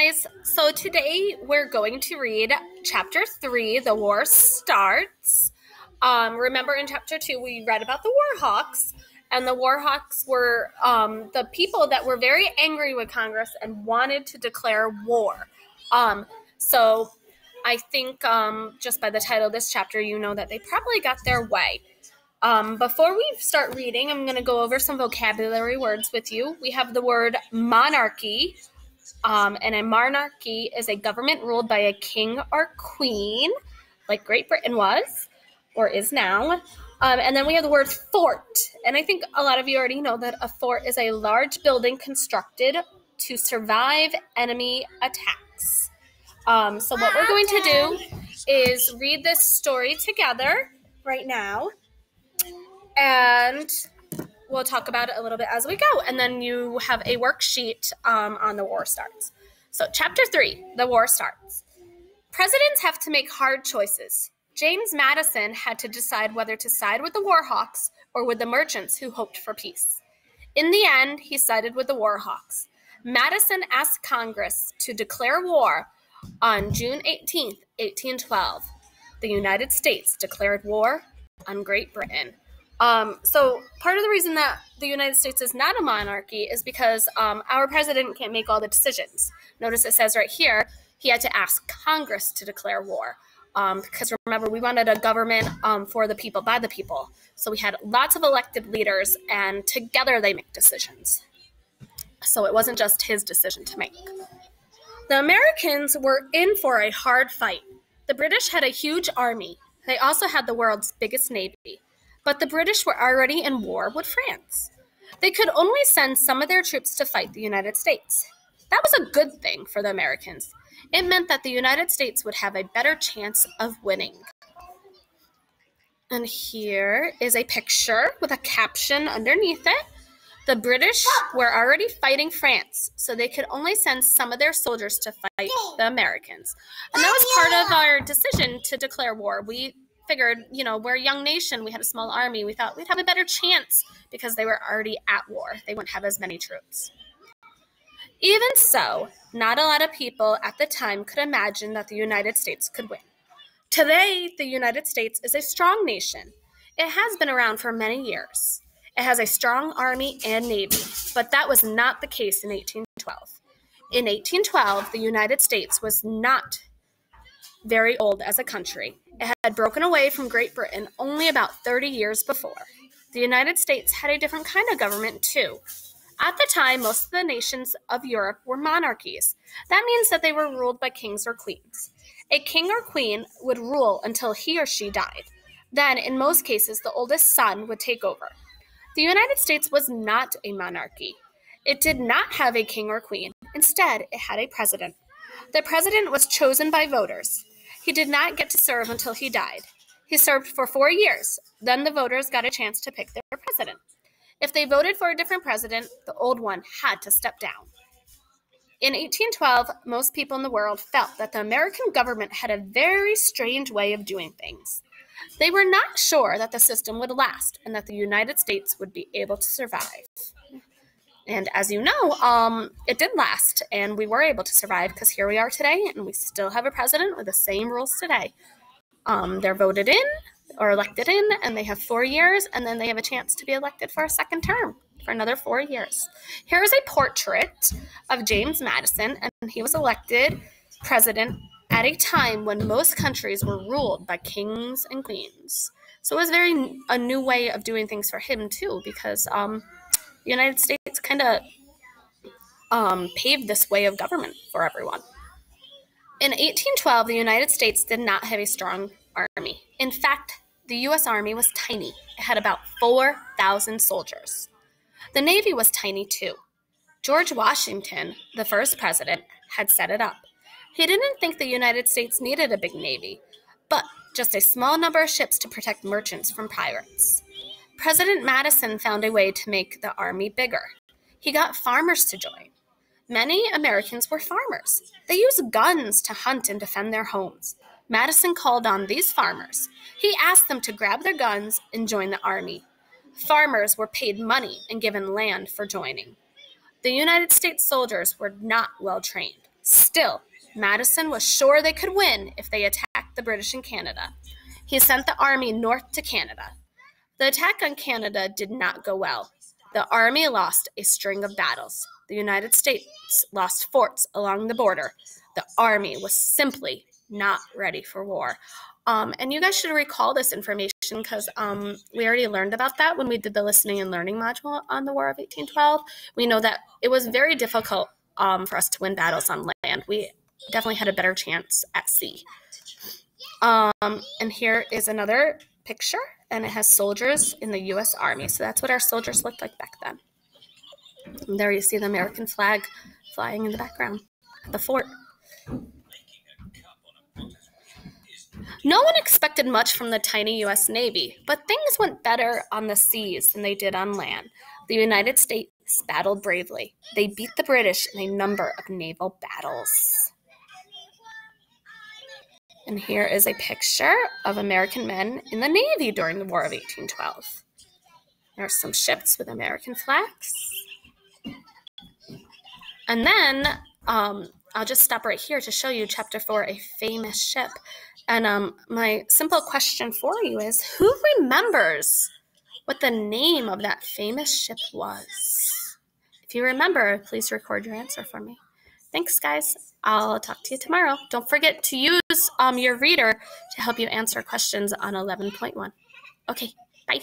guys. So today we're going to read chapter 3, The War Starts. Remember in chapter 2 we read about the Warhawks, and the Warhawks were the people that were very angry with Congress and wanted to declare war. So I think just by the title of this chapter, you know that they probably got their way. Before we start reading, I'm going to go over some vocabulary words with you. We have the word monarchy, and a monarchy is a government ruled by a king or queen, like Great Britain was, or is now. And then we have the word fort, and I think a lot of you already know that a fort is a large building constructed to survive enemy attacks. So what we're going to do is read this story together right now, and we'll talk about it a little bit as we go. And then you have a worksheet on the war starts. So chapter 3, the war starts. Presidents have to make hard choices. James Madison had to decide whether to side with the Warhawks or with the merchants who hoped for peace. In the end, he sided with the Warhawks. Madison asked Congress to declare war on June 18, 1812. The United States declared war on Great Britain. So part of the reason that the United States is not a monarchy is because our president can't make all the decisions. Notice it says right here, he had to ask Congress to declare war. Because remember, we wanted a government for the people, by the people. So we had lots of elected leaders, and together they make decisions. So it wasn't just his decision to make. The Americans were in for a hard fight. The British had a huge army. They also had the world's biggest navy. But the British were already in war with France. They could only send some of their troops to fight the United States. That was a good thing for the Americans. It meant that the United States would have a better chance of winning. And here is a picture with a caption underneath it. The British were already fighting France, so they could only send some of their soldiers to fight the Americans. And that was part of our decision to declare war. We figured, we're a young nation. We had a small army. We thought we'd have a better chance because they were already at war. They wouldn't have as many troops. Even so, not a lot of people at the time could imagine that the United States could win. Today, the United States is a strong nation. It has been around for many years. It has a strong army and navy, but that was not the case in 1812. In 1812, the United States was not very old as a country. It had broken away from Great Britain only about 30 years before. The United States had a different kind of government, too. At the time, most of the nations of Europe were monarchies. That means that they were ruled by kings or queens. A king or queen would rule until he or she died. Then, in most cases, the oldest son would take over. The United States was not a monarchy. It did not have a king or queen. Instead, it had a president. The president was chosen by voters. He did not get to serve until he died. He served for 4 years. Then the voters got a chance to pick their president. If they voted for a different president, the old one had to step down. In 1812, most people in the world felt that the American government had a very strange way of doing things. They were not sure that the system would last and that the United States would be able to survive. And as you know, it did last, and we were able to survive because here we are today, and we still have a president with the same rules today. They're voted in or elected in, and they have 4 years, and then they have a chance to be elected for a second term for another 4 years. Here is a portrait of James Madison, and he was elected president at a time when most countries were ruled by kings and queens. So it was a new way of doing things for him, too, because the United States kind of paved this way of government for everyone. In 1812, the United States did not have a strong army. In fact, the U.S. Army was tiny. It had about 4,000 soldiers. The Navy was tiny, too. George Washington, the first president, had set it up. He didn't think the United States needed a big navy, but just a small number of ships to protect merchants from pirates. President Madison found a way to make the army bigger. He got farmers to join. Many Americans were farmers. They used guns to hunt and defend their homes. Madison called on these farmers. He asked them to grab their guns and join the army. Farmers were paid money and given land for joining. The United States soldiers were not well trained. Still, Madison was sure they could win if they attacked the British in Canada. He sent the army north to Canada. The attack on Canada did not go well. The army lost a string of battles. The United States lost forts along the border. The army was simply not ready for war. And you guys should recall this information because we already learned about that when we did the listening and learning module on the War of 1812. We know that it was very difficult for us to win battles on land. We definitely had a better chance at sea. And here is another picture, and it has soldiers in the U.S. Army. So that's what our soldiers looked like back then. And there you see the American flag flying in the background at the fort. No one expected much from the tiny U.S. Navy, but things went better on the seas than they did on land. The United States battled bravely. They beat the British in a number of naval battles. And here is a picture of American men in the Navy during the War of 1812. There are some ships with American flags. And then I'll just stop right here to show you Chapter 4, a famous ship. And my simple question for you is, who remembers what the name of that famous ship was? If you remember, please record your answer for me. Thanks, guys. I'll talk to you tomorrow. Don't forget to use your reader to help you answer questions on 11.1. Okay, bye.